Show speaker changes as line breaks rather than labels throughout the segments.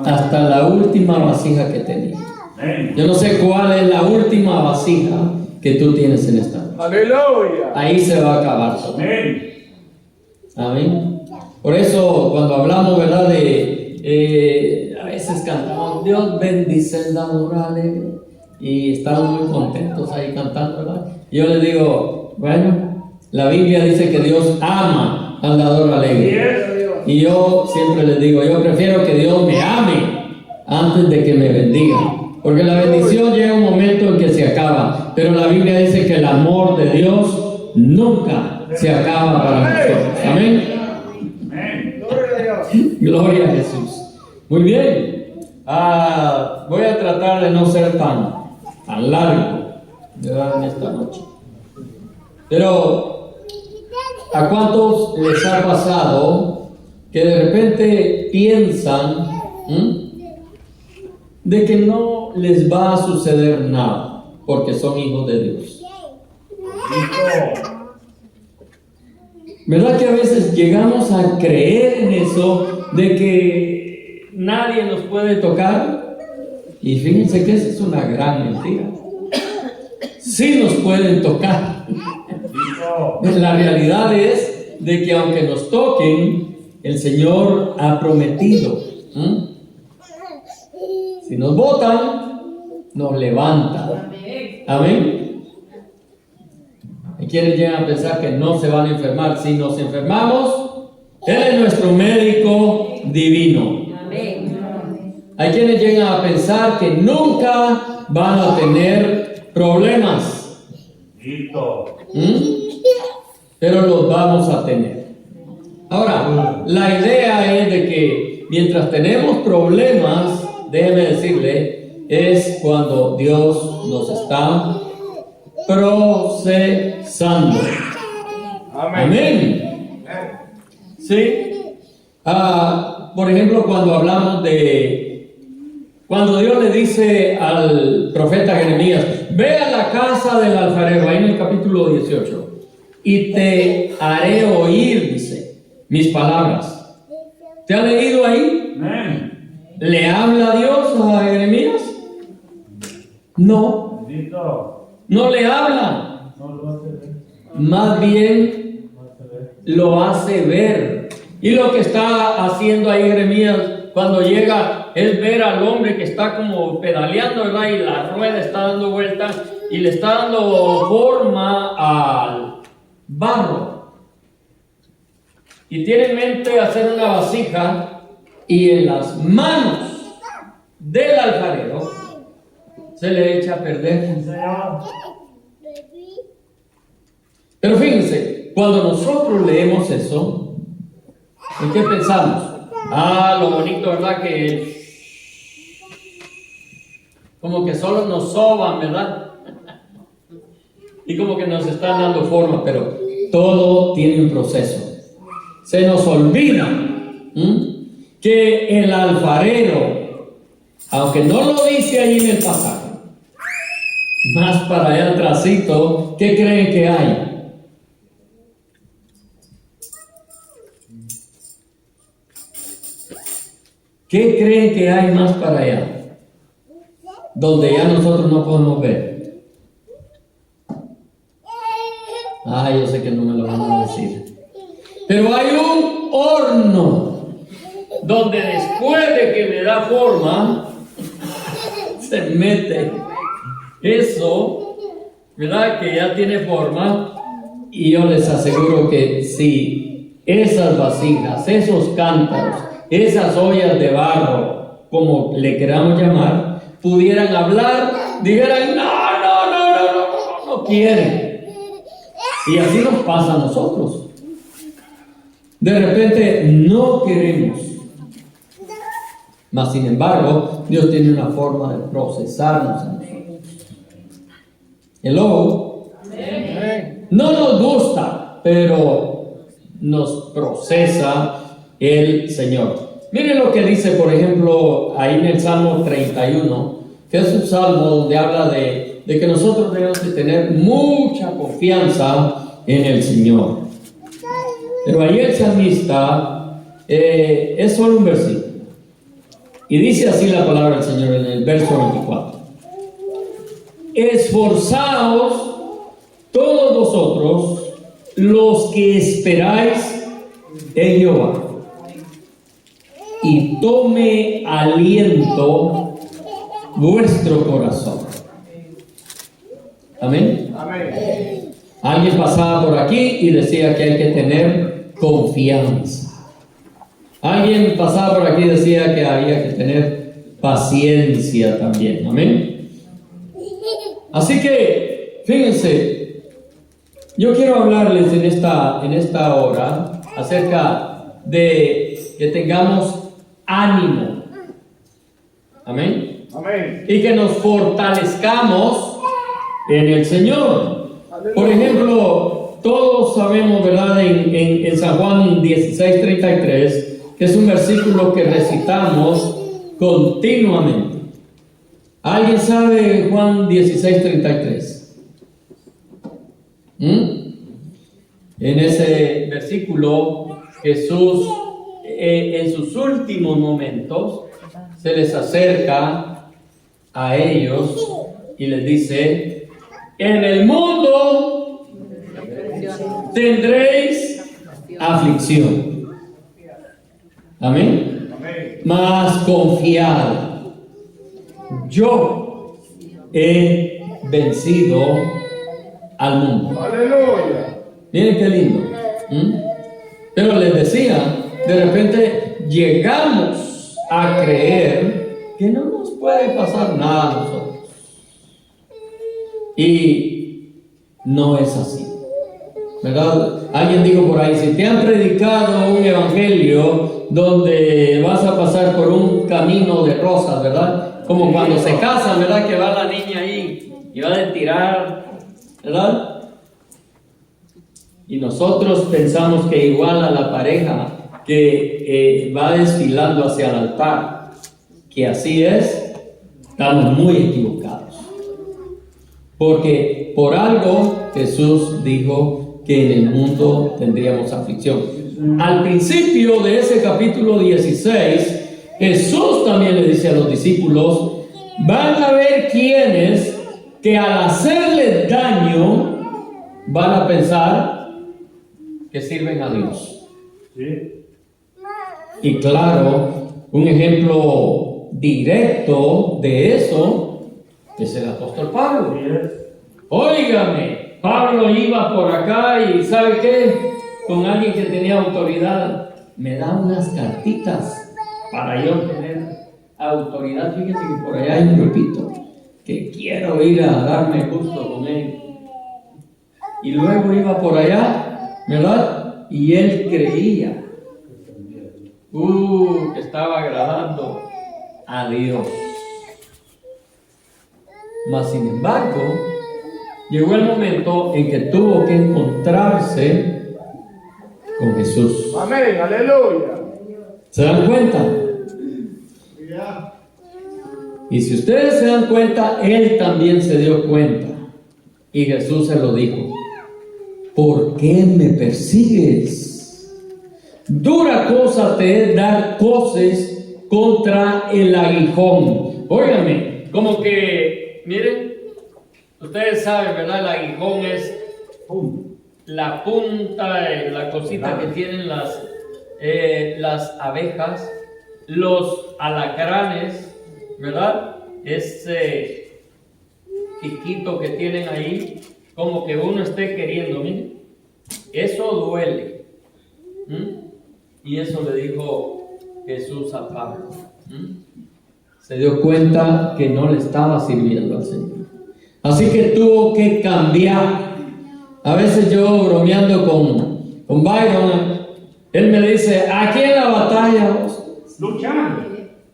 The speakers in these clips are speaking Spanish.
hasta la última vasija que tenía. Yo no sé cuál es la última vasija que tú tienes en esta noche.
Aleluya.
Ahí se va a acabar todo. Amén. Por eso cuando hablamos, ¿verdad? A veces cantamos, Dios bendice el dador alegre, y estamos muy contentos ahí cantando, ¿verdad? Yo les digo, bueno, la Biblia dice que Dios ama al dador alegre. Y yo siempre les digo, yo prefiero que Dios me ame antes de que me bendiga. Porque la bendición llega un momento en que se acaba. Pero la Biblia dice que el amor de Dios nunca se acaba para nosotros. Amén. Gloria a Jesús. Muy bien. Voy a tratar de no ser tan largo, ¿verdad? En esta noche. Pero, ¿a cuántos les ha pasado que de repente piensan de que no les va a suceder nada porque son hijos de Dios? ¿Verdad que a veces llegamos a creer en eso de que nadie nos puede tocar? Y fíjense que esa es una gran mentira. Sí nos pueden tocar. La realidad es de que aunque nos toquen, el Señor ha prometido. Si nos botan, nos levanta. Amén. Hay quienes llegan a pensar que no se van a enfermar. Si nos enfermamos, Él es nuestro médico divino. Hay quienes llegan a pensar que nunca van a tener problemas. Pero los vamos a tener. Ahora, la idea es de que mientras tenemos problemas, déjeme decirle, es cuando Dios nos está procesando. Amén. Sí. Por ejemplo, cuando hablamos cuando Dios le dice al profeta Jeremías, ve a la casa del alfarero, ahí en el capítulo 18, y te haré oír, dice, mis palabras. ¿Te ha leído ahí? ¿Le habla Dios a Jeremías? No. No le habla. Más bien lo hace ver. Y lo que está haciendo ahí Jeremías cuando llega es ver al hombre que está como pedaleando, ¿verdad? Y la rueda está dando vueltas y le está dando forma al barro. Y tiene en mente hacer una vasija, y en las manos del alfarero se le echa a perder. Pero fíjense, cuando nosotros leemos eso, ¿en qué pensamos? Lo bonito, ¿verdad? Que como que solo nos soban, ¿verdad? Y como que nos están dando forma, pero todo tiene un proceso. Se nos olvida que el alfarero, aunque no lo dice ahí en el pasaje, más para allá atrásito, ¿qué creen que hay? ¿Qué creen que hay más para allá? Donde ya nosotros no podemos ver. Yo sé que no me lo van a decir. Pero hay un horno donde después de que le da forma, se mete eso, ¿verdad? Que ya tiene forma. Y yo les aseguro que si esas vasijas, esos cántaros, esas ollas de barro, como le queramos llamar, pudieran hablar, dijeran, no quieren. Y así nos pasa a nosotros. De repente no queremos. Mas sin embargo, Dios tiene una forma de procesarnos a nosotros. Hello. No nos gusta, pero nos procesa el Señor. Miren lo que dice, por ejemplo, ahí en el Salmo 31, que es un salmo donde habla de que nosotros debemos de tener mucha confianza en el Señor. Pero ahí el salmista es solo un versículo. Y dice así la palabra del Señor en el verso 24. Esforzaos todos vosotros los que esperáis en Jehová, y tome aliento vuestro corazón. Amén.
Amén.
Alguien pasaba por aquí y decía que hay que tener confianza. Alguien pasaba por aquí y decía que había que tener paciencia también. Amén. Así que, fíjense, yo quiero hablarles en esta hora acerca de que tengamos ánimo. Amén.
Amén.
Y que nos fortalezcamos en el Señor. Por ejemplo, todos sabemos, ¿verdad? En San Juan 16:33, que es un versículo que recitamos continuamente. ¿Alguien sabe Juan 16:33? En ese versículo, Jesús, en sus últimos momentos, se les acerca a ellos y les dice: en el mundo tendréis aflicción. Amén. Mas confiad, yo he vencido al mundo.
Aleluya.
Miren qué lindo. Pero les decía, de repente llegamos a creer que no nos puede pasar nada a nosotros. Y no es así, ¿verdad? Alguien dijo por ahí: si te han predicado un evangelio donde vas a pasar por un camino de rosas, ¿verdad? Como cuando se casan, ¿verdad? Que va la niña ahí y va a tirar, ¿verdad? Y nosotros pensamos que igual a la pareja que va desfilando hacia el altar, que así es, estamos muy equivocados. Porque por algo Jesús dijo que en el mundo tendríamos aflicción. Al principio de ese capítulo 16, Jesús también le dice a los discípulos: van a haber quienes que al hacerles daño van a pensar que sirven a Dios.
Sí.
Y claro, un ejemplo directo de eso es el apóstol Pablo. Óigame, Pablo iba por acá y ¿sabe qué? Con alguien que tenía autoridad, me da unas cartitas para yo tener autoridad. Fíjese que por allá hay un grupito que quiero ir a darme gusto con él. Y luego iba por allá, ¿verdad? Y él creía que estaba agradando a Dios. Mas sin embargo, llegó el momento en que tuvo que encontrarse con Jesús.
Amén. Aleluya.
¿Se dan cuenta? Y si ustedes se dan cuenta, él también se dio cuenta. Y Jesús se lo dijo: ¿por qué me persigues? Dura cosa te es dar coces contra el aguijón. Óigame, como que, miren, ustedes saben, ¿verdad? El aguijón es la punta, la cosita que tienen las abejas, los alacranes, ¿verdad? Ese piquito que tienen ahí, como que uno esté queriendo, miren, eso duele. Y eso le dijo Jesús a Pablo. Se dio cuenta que no le estaba sirviendo al Señor. Así que tuvo que cambiar. A veces yo, bromeando con Byron, él me dice: aquí en la batalla,
Luchando.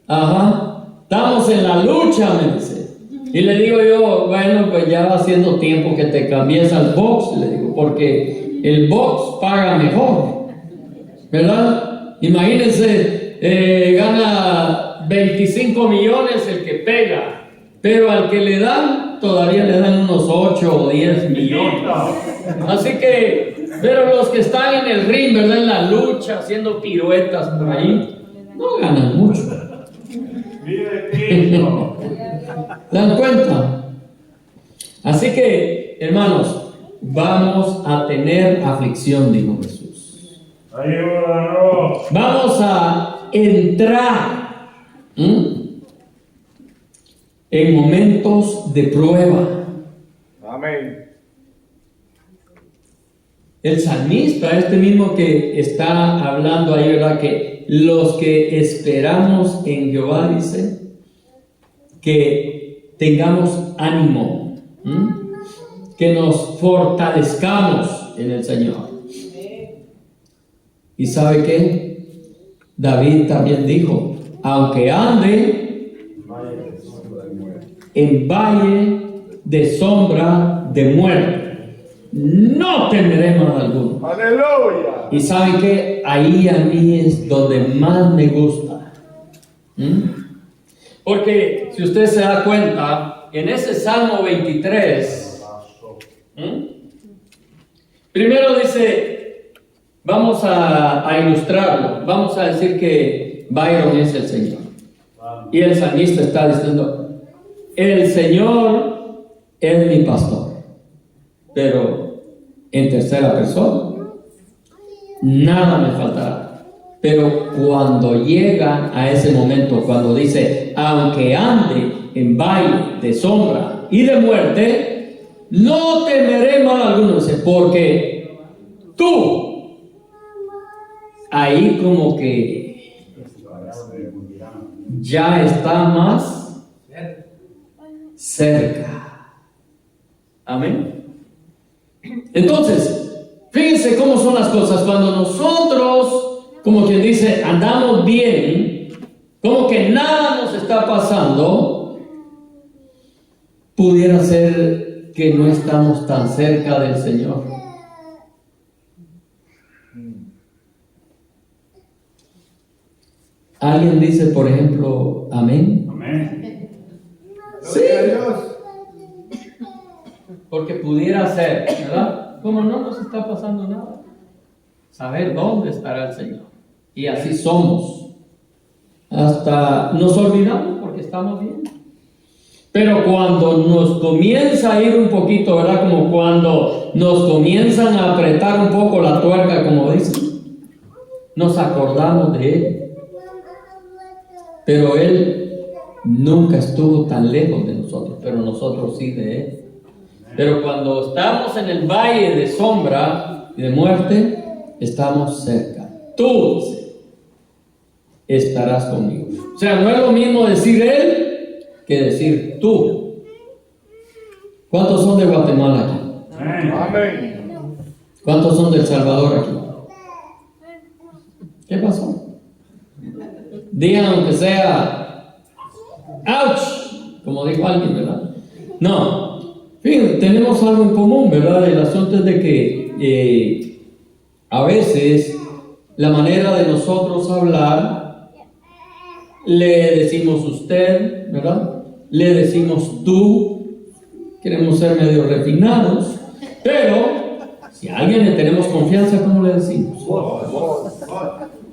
ajá, estamos en la lucha, me dice. Y le digo yo: bueno, pues ya va siendo tiempo que te cambies al box, le digo, porque el box paga mejor, ¿verdad? Imagínense, gana 25 millones el que pega, pero al que le dan, todavía le dan unos 8 o 10 millones. Así que, pero los que están en el ring, ¿verdad? En la lucha, haciendo piruetas por ahí, no ganan mucho. ¿Dan cuenta? Así que, hermanos, vamos a tener aflicción, dijo Jesús.
Ayúdanos.
Vamos a entrar en momentos de prueba.
Amén.
El salmista, este mismo que está hablando ahí, ¿verdad? Que los que esperamos en Jehová, dice, que tengamos ánimo, que nos fortalezcamos en el Señor. ¿Y sabe qué? David también dijo, aunque ande en valle de sombra de muerte, no temeré mal alguno.
Aleluya.
Y sabe que ahí a mí es donde más me gusta. Porque si usted se da cuenta, en ese Salmo 23, primero dice, vamos a ilustrarlo, vamos a decir que Byron es el Señor. Y el salmista está diciendo, el Señor es mi pastor. Pero en tercera persona, nada me faltará. Pero cuando llega a ese momento, cuando dice, aunque ande en valle de sombra y de muerte, no temeré mal alguno, dice, porque tú, ahí como que ya está más cerca. Amén. Entonces, fíjense cómo son las cosas. Cuando nosotros, como quien dice, andamos bien, como que nada nos está pasando, pudiera ser que no estamos tan cerca del Señor. ¿Alguien dice, por ejemplo, amén?
Amén.
Sí. Porque pudiera ser, ¿verdad? Como no nos está pasando nada, saber dónde estará el Señor. Y así somos. Hasta nos olvidamos porque estamos bien. Pero cuando nos comienza a ir un poquito, ¿verdad? Como cuando nos comienzan a apretar un poco la tuerca, como dicen, nos acordamos de Él. Pero Él nunca estuvo tan lejos de nosotros, pero nosotros sí de Él. Pero cuando estamos en el valle de sombra y de muerte, estamos cerca. Tú estarás conmigo. O sea, no es lo mismo decir Él que decir tú. ¿Cuántos son de Guatemala aquí?
Amén.
¿Cuántos son de El Salvador aquí? ¿Qué pasó? Digan aunque sea ¡ouch! Como dijo alguien, ¿verdad? No. Fíjense, tenemos algo en común, ¿verdad? El asunto es de que a veces la manera de nosotros hablar, le decimos usted, ¿verdad? Le decimos tú, queremos ser medio refinados, pero si a alguien le tenemos confianza, ¿cómo le decimos?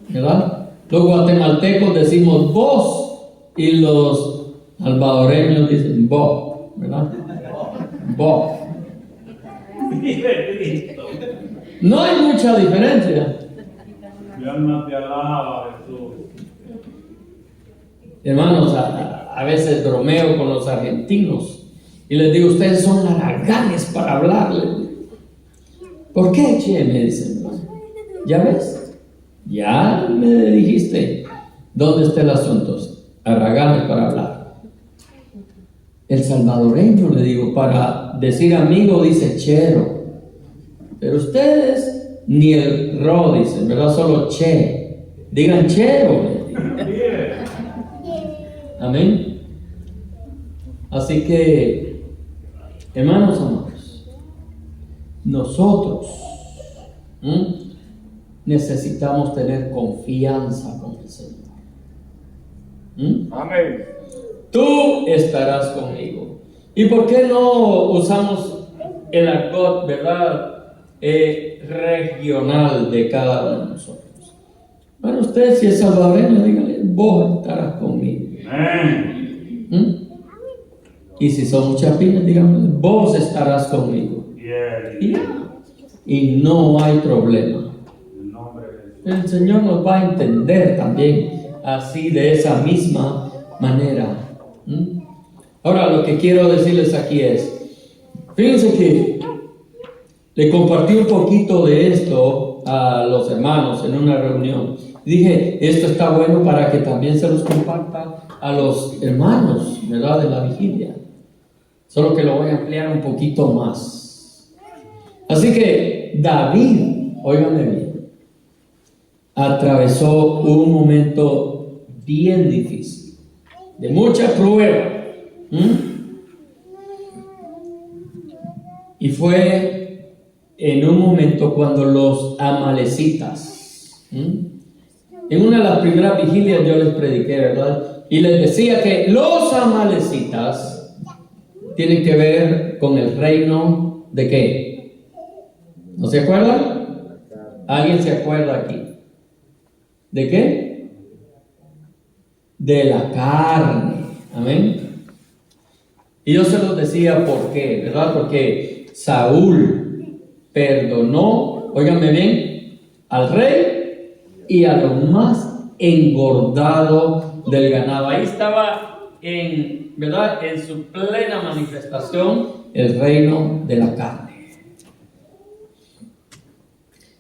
¿Verdad? Los guatemaltecos decimos vos y los salvadoreños dicen vos, ¿verdad? Vos. No hay mucha diferencia.
Dios no te alaba, Jesús.
Hermanos, a veces bromeo con los argentinos y les digo, ustedes son haraganes para hablarle. ¿Por qué, che? Me dicen. ¿Ya ves? Ya me dijiste dónde está el asunto. Haraganes para hablar. El salvadoreño, le digo, para decir amigo dice chero, pero ustedes ni el ro dicen, ¿verdad? Solo che. Digan chero. Amén. Así que, hermanos amados, nosotros necesitamos tener confianza con el Señor.
Amén.
Tú estarás conmigo. ¿Y por qué no usamos el argot, verdad, regional de cada uno de nosotros? Bueno, usted si es salvadoreño, dígale, vos estarás conmigo.
Amén.
Y si son muchas pymes, digamos, vos estarás conmigo.
Yes.
Y ya. Y no hay problema.
En el nombre de Jesús.
El Señor nos va a entender también así, de esa misma manera. Ahora, lo que quiero decirles aquí es, fíjense que le compartí un poquito de esto a los hermanos en una reunión. Dije, esto está bueno para que también se los comparta a los hermanos, ¿verdad?, de la vigilia. Solo que lo voy a ampliar un poquito más. Así que David, óiganme bien, atravesó un momento bien difícil, de mucha prueba. Y fue en un momento cuando los amalecitas, en una de las primeras vigilias yo les prediqué, ¿verdad? Y les decía que los amalecitas tienen que ver con el reino de ¿qué? ¿No se acuerdan? ¿Alguien se acuerda aquí? ¿De qué? De la carne. Amén. Y yo se los decía por qué, ¿verdad? Porque Saúl perdonó, óiganme bien, al rey y a lo más engordado del ganado. Ahí estaba ¿verdad?, en su plena manifestación el reino de la carne.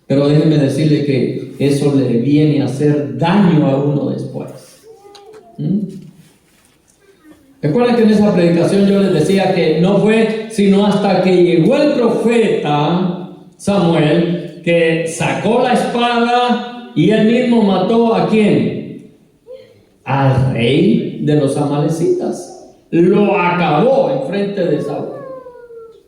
Pero déjenme decirle que eso le viene a hacer daño a uno después. Recuerden que en esa predicación yo les decía que no fue sino hasta que llegó el profeta Samuel que sacó la espada y él mismo mató ¿a quién? Al rey de los amalecitas. Lo acabó en frente de Saúl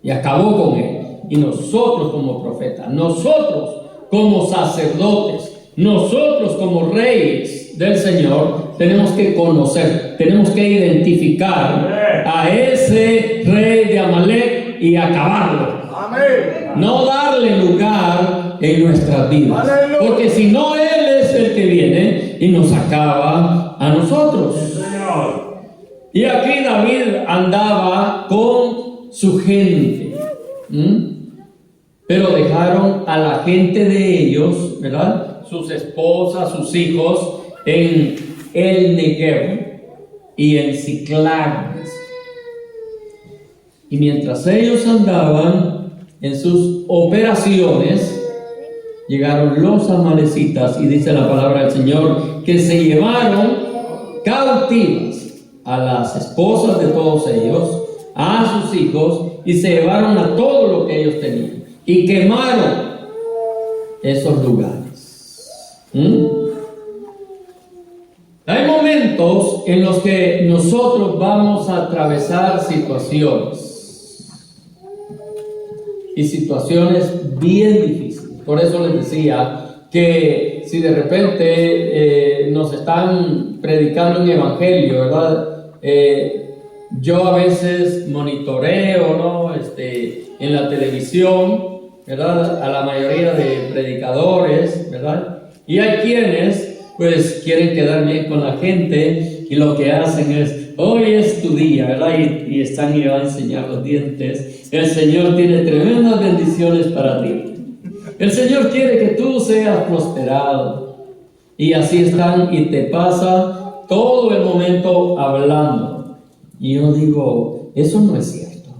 y acabó con él. Y nosotros como profetas, nosotros como sacerdotes, nosotros como reyes del Señor, tenemos que conocer, tenemos que identificar a ese rey de Amalek y acabarlo.
Amén.
No darle lugar en nuestras vidas.
Aleluya.
Porque si no, Él es el que viene y nos acaba a nosotros.
Señor.
Y aquí David andaba con su gente. Pero dejaron a la gente de ellos, ¿verdad?, sus esposas, sus hijos, en el Negev y en Ziklag. Y mientras ellos andaban en sus operaciones, llegaron los amalecitas y dice la palabra del Señor que se llevaron cautivas a las esposas de todos ellos, a sus hijos, y se llevaron a todo lo que ellos tenían y quemaron esos lugares. Hay momentos en los que nosotros vamos a atravesar situaciones y situaciones bien difíciles. Por eso les decía que si de repente nos están predicando un evangelio, ¿verdad? Yo a veces monitoreo, ¿no?, en la televisión, ¿verdad?, a la mayoría de predicadores, ¿verdad? Y hay quienes pues quieren quedar bien con la gente y lo que hacen es, hoy es tu día, ¿verdad? Y están y van a enseñar los dientes. El Señor tiene tremendas bendiciones para ti. El Señor quiere que tú seas prosperado. Y así están y te pasa todo el momento hablando. Y yo digo, eso no es cierto.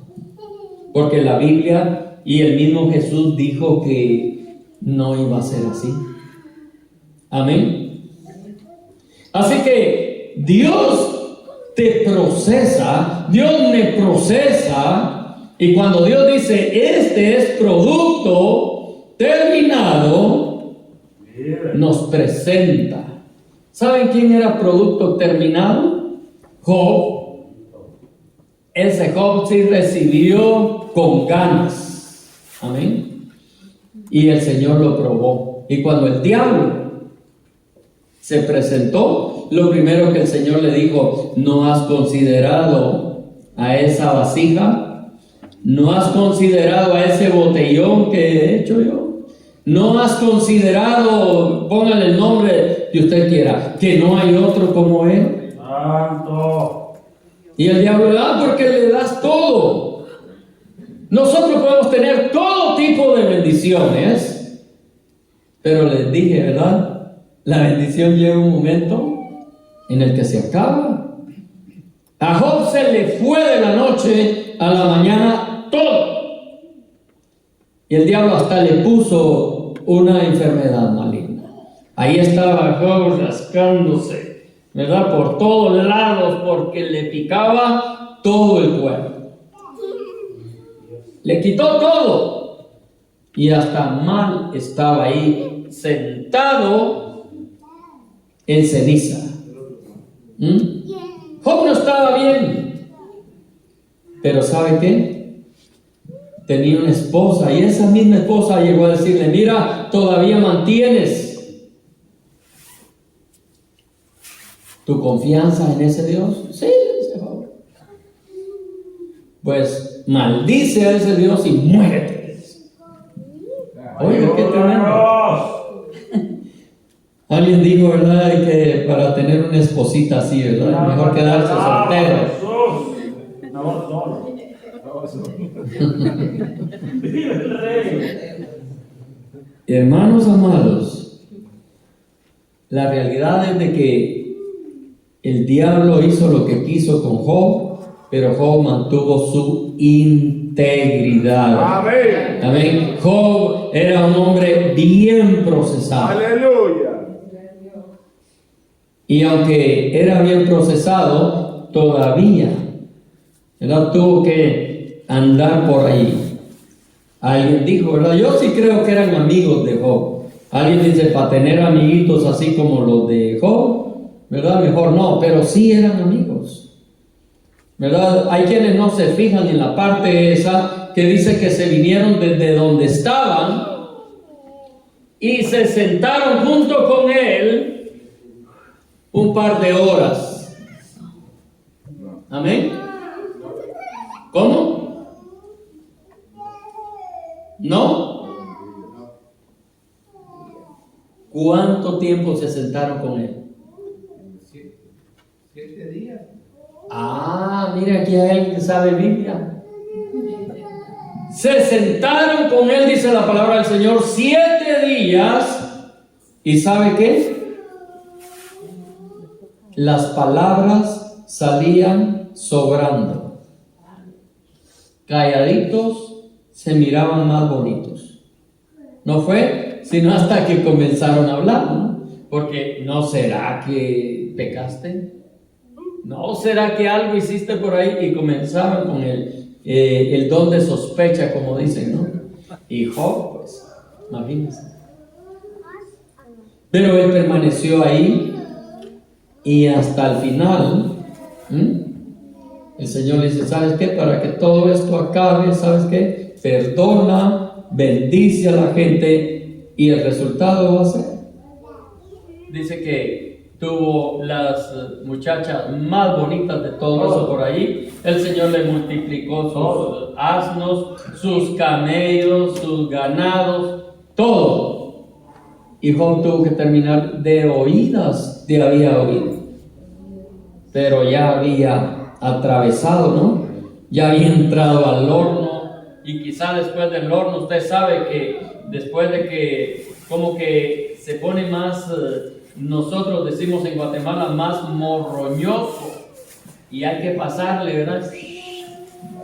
Porque la Biblia y el mismo Jesús dijo que no iba a ser así. Amén. Así que Dios te procesa, Dios me procesa, y cuando Dios dice, este es producto terminado, nos presenta. ¿Saben quién era producto terminado? Job. Ese Job sí recibió con ganas. Amén. Y el Señor lo probó. Y cuando el diablo se presentó, lo primero que el Señor le dijo, ¿no has considerado a esa vasija? ¿No has considerado a ese botellón que he hecho yo? ¿No has considerado, póngale el nombre que usted quiera, que no hay otro como él?
Santo.
Y el diablo porque le das todo. Nosotros podemos tener todo tipo de bendiciones, pero les dije, ¿verdad? La bendición llega un momento en el que se acaba. A Job se le fue de la noche a la mañana todo. Y el diablo hasta le puso una enfermedad maligna. Ahí estaba Job rascándose, ¿verdad? Por todos lados, porque le picaba todo el cuerpo. Le quitó todo. Y hasta mal estaba ahí, sentado en ceniza. Job no estaba bien. Pero ¿sabe qué? Tenía una esposa, y esa misma esposa llegó a decirle: mira, todavía mantienes tu confianza en ese Dios. Sí, dice Job. Pues maldice a ese Dios y muérete. Oiga, qué tremendo. Alguien dijo, ¿verdad?, que para tener una esposita así, ¿verdad?, mejor quedarse soltero. Hermanos amados, la realidad es de que el diablo hizo lo que quiso con Job, pero Job mantuvo su integridad.
Amén.
Amén. Job era un hombre bien procesado.
Aleluya.
Y aunque era bien procesado, todavía, ¿verdad?, tuvo que andar por ahí. Alguien dijo, ¿verdad? Yo sí creo que eran amigos de Job. Alguien dice, para tener amiguitos así como los de Job, ¿verdad?, mejor no, pero sí eran amigos, ¿verdad? Hay quienes no se fijan en la parte esa que dice que se vinieron desde donde estaban y se sentaron junto con él un par de horas. Amén. ¿Cómo? ¿No? ¿Cuánto tiempo se sentaron con él?
7 días.
Mira, aquí hay alguien que sabe Biblia. Se sentaron con él, dice la palabra del Señor, 7 días. ¿Y sabe qué? Las palabras salían sobrando. Calladitos se miraban más bonitos. No fue sino hasta que comenzaron a hablar, ¿no? Porque ¿no será que pecaste? ¿No será que algo hiciste por ahí? Y comenzaron con el don de sospecha, como dicen, ¿no? Y Job, pues, imagínense. Pero él permaneció ahí. Y hasta el final, el Señor le dice, ¿sabes qué? Para que todo esto acabe, ¿sabes qué? Perdona, bendice a la gente y el resultado va a ser. Dice que tuvo las muchachas más bonitas de todo eso por ahí. El Señor le multiplicó sus asnos, sus camellos, sus ganados, todo. Y Job tuvo que terminar de oídas, había oído. Pero ya había atravesado, ¿no? Ya había entrado al horno. Y quizá después del horno, usted sabe que después de que como que se pone más, nosotros decimos en Guatemala, más morroñoso. Y hay que pasarle, ¿verdad?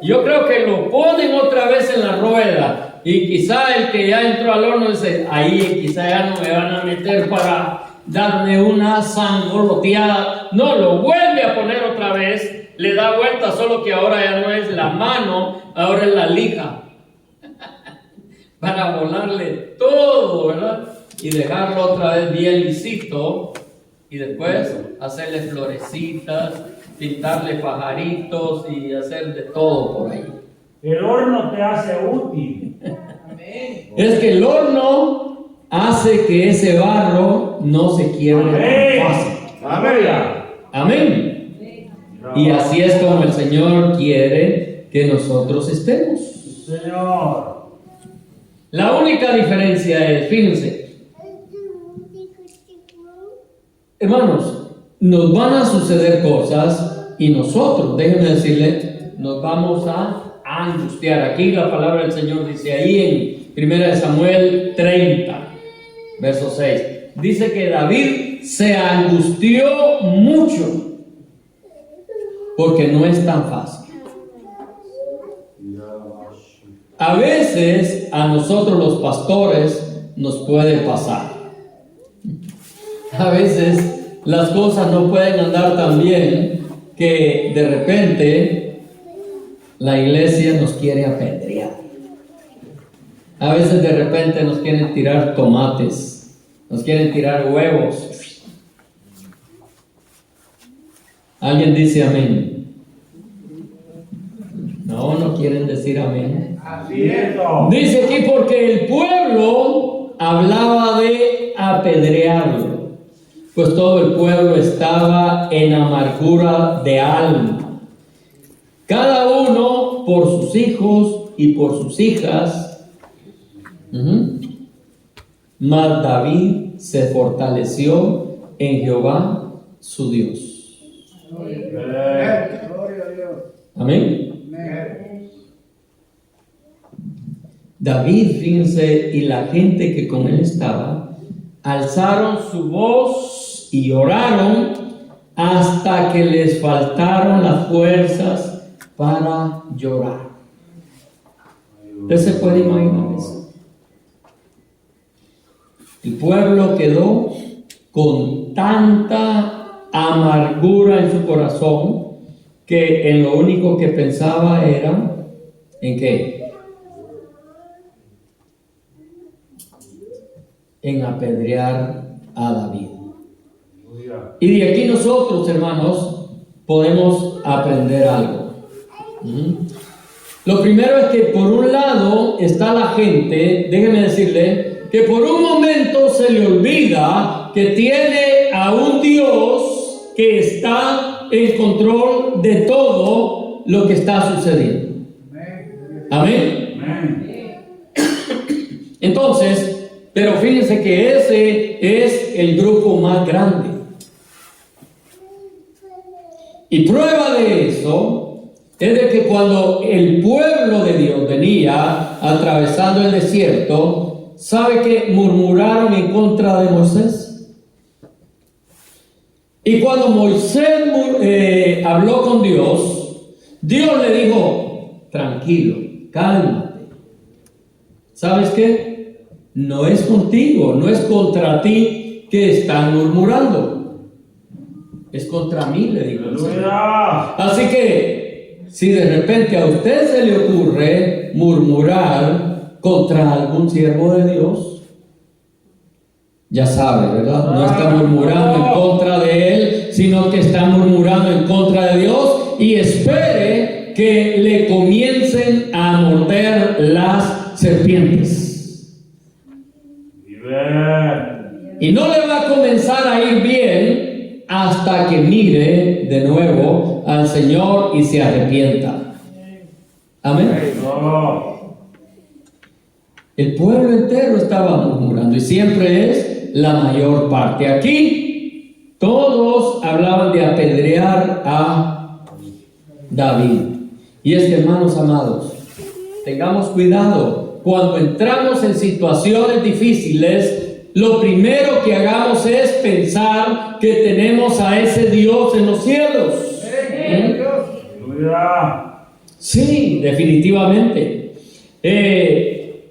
Yo creo que lo ponen otra vez en la rueda. Y quizá el que ya entró al horno dice, ahí quizá ya no me van a meter para darme una sangoloteada. No, lo vuelve a poner otra vez, le da vuelta, solo que ahora ya no es la mano, ahora es la lija. Para volarle todo, ¿verdad? Y dejarlo otra vez bien lisito. Y después hacerle florecitas, pintarle pajaritos y hacer de todo por ahí.
El horno te hace útil.
Es que el horno hace que ese barro no se quiebre tan fácil. Amén. Y así es como el Señor quiere que nosotros estemos.
Señor.
La única diferencia es, fíjense, hermanos, nos van a suceder cosas y nosotros, déjenme decirle, nos vamos a angustiar. Aquí la palabra del Señor dice ahí en 1 Samuel 30, verso 6. Dice que David se angustió mucho porque no es tan fácil. A veces a nosotros los pastores nos puede pasar. A veces las cosas no pueden andar tan bien que de repente la iglesia nos quiere apedrear. A veces de repente nos quieren tirar tomates, nos quieren tirar huevos. ¿Alguien dice amén? No quieren decir amén.
Así es.
Dice aquí porque el pueblo hablaba de apedrearlo, pues todo el pueblo estaba en amargura de alma, cada uno por sus hijos y por sus hijas. Mas David se fortaleció en Jehová su Dios. Amén. David, fíjense, y la gente que con él estaba, alzaron su voz y oraron hasta que les faltaron las fuerzas para llorar. ¿Usted se puede imaginar eso? El pueblo quedó con tanta amargura en su corazón que en lo único que pensaba era ¿en qué? En apedrear a David. Y de aquí nosotros, hermanos, podemos aprender algo. Lo primero es que por un lado está la gente, déjeme decirle, que por un momento se le olvida que tiene a un Dios que está en control de todo lo que está sucediendo. Amén. Entonces, pero fíjense que ese es el grupo más grande. Y prueba de eso es de que cuando el pueblo de Dios venía atravesando el desierto, ¿sabe que murmuraron en contra de Moisés? Y cuando Moisés habló con Dios, Dios le dijo, tranquilo, cálmate. ¿Sabes qué? No es contigo, no es contra ti que están murmurando. Es contra mí, le digo. Así que, si de repente a usted se le ocurre murmurar contra algún siervo de Dios, ya sabe, ¿verdad? No está murmurando en contra de él, sino que está murmurando en contra de Dios, y espere que le comiencen a morder las serpientes. Y no le va a comenzar a ir bien hasta que mire de nuevo al Señor y se arrepienta. Amén. El pueblo entero estaba murmurando, y siempre es la mayor parte. Aquí todos hablaban de apedrear a David. Y es que, hermanos amados, tengamos cuidado. Cuando entramos en situaciones difíciles, lo primero que hagamos es pensar que tenemos a ese Dios en los cielos. Sí, definitivamente.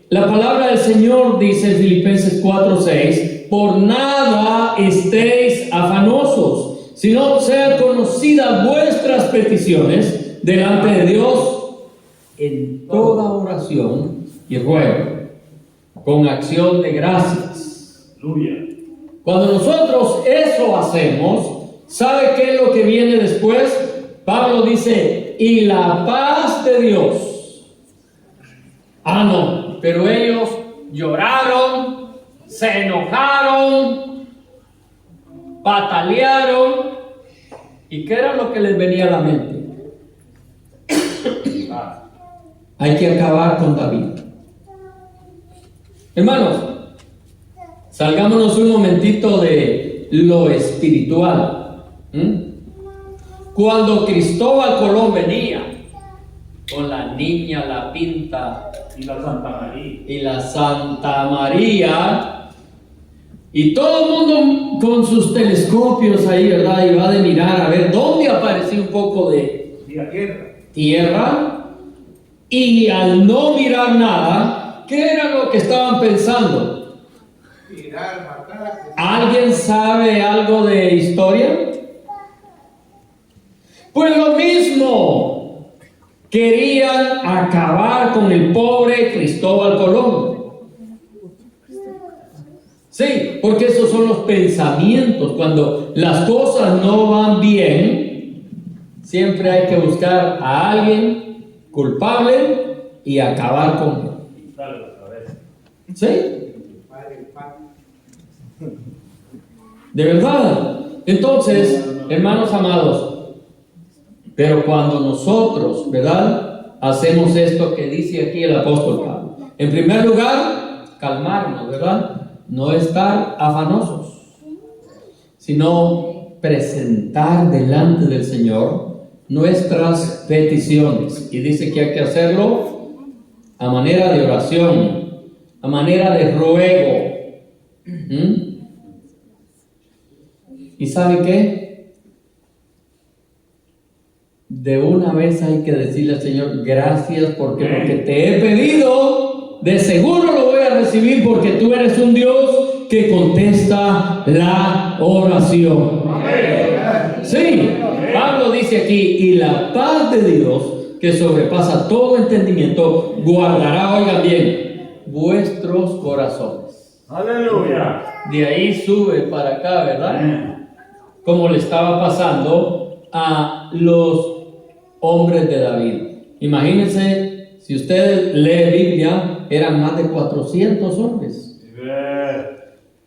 La palabra del Señor dice en Filipenses 4:6, por nada estéis afanosos, sino sean conocidas vuestras peticiones delante de Dios en toda oración y ruego, con acción de gracias. Cuando nosotros eso hacemos, ¿sabe qué es lo que viene después? Pablo dice, y la paz de Dios. No, pero ellos lloraron, se enojaron, patalearon. ¿Y qué era lo que les venía a la mente? Hay que acabar con David. Hermanos, salgámonos un momentito de lo espiritual. Cuando Cristóbal Colón venía con la Niña, la Pinta
Y la Santa María.
y la Santa María, y todo el mundo con sus telescopios ahí, ¿verdad? Y va de mirar a ver dónde aparecía un poco de
Y la tierra.
tierra, y al no mirar nada, ¿qué era lo que estaban pensando?
Tirar, matar.
¿Alguien sabe algo de historia? Pues lo mismo, querían acabar con el pobre Cristóbal Colón. Sí, porque esos son los pensamientos. Cuando las cosas no van bien, siempre hay que buscar a alguien culpable y acabar con él.
Dale la cabeza.
¿Sí?
Padre, padre.
De verdad. Entonces, hermanos amados, pero cuando nosotros, ¿verdad? Hacemos esto que dice aquí el apóstol Pablo. En primer lugar, calmarnos, ¿verdad? No estar afanosos, sino presentar delante del Señor nuestras peticiones. Y dice que hay que hacerlo a manera de oración, a manera de ruego. ¿Y sabe qué? De una vez hay que decirle al Señor, gracias porque lo que te he pedido, de seguro lo voy a recibir porque tú eres un Dios que contesta la oración. Sí, Pablo dice aquí, y la paz de Dios, que sobrepasa todo entendimiento, guardará, oigan bien, vuestros corazones.
Aleluya.
De ahí sube para acá, ¿verdad?
Amén.
Como le estaba pasando a los hombres de David. Imagínense, si usted lee Biblia, eran más de 400 hombres.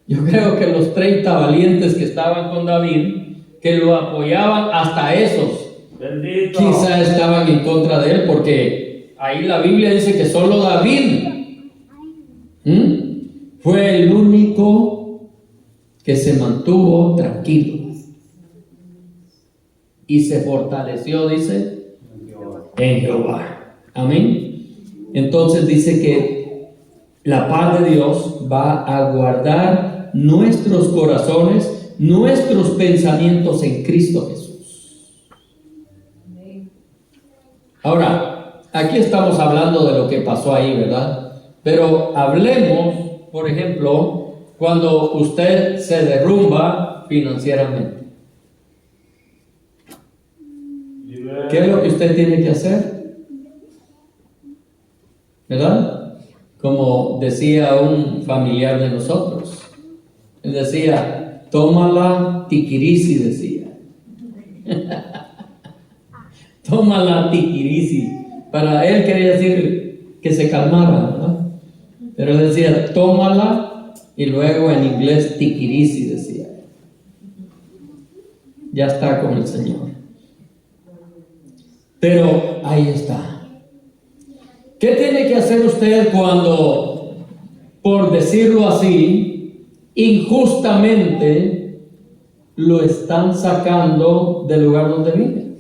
Yo creo que los 30 valientes que estaban con David, que lo apoyaban, hasta esos
Bendito.
quizá estaban en contra de él, porque ahí la Biblia dice que solo David fue el único que se mantuvo tranquilo y se fortaleció, dice, en Jehová. Amén. Entonces dice que la paz de Dios va a guardar nuestros corazones, nuestros pensamientos en Cristo Jesús. Ahora, aquí estamos hablando de lo que pasó ahí, ¿verdad? Pero hablemos, por ejemplo, cuando usted se derrumba financieramente. ¿Qué es lo que usted tiene que hacer? ¿Verdad? Como decía un familiar de nosotros. Él decía, tómala tiquirisi, decía. Tómala tiquirisi. Para él quería decir que se calmara, ¿verdad? Pero él decía, tómala, y luego en inglés tiquirisi, decía. Ya está con el Señor. Pero ahí está. ¿Qué tiene que hacer usted cuando, por decirlo así, injustamente lo están sacando del lugar donde vive?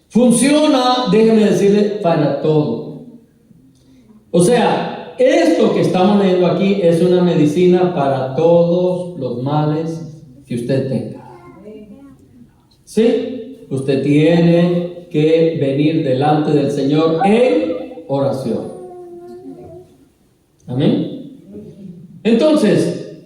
Funciona, déjeme decirle, para todo. O sea, esto que estamos leyendo aquí es una medicina para todos los males que usted tenga. ¿Sí? Usted tiene que venir delante del Señor en oración. Amén. Entonces,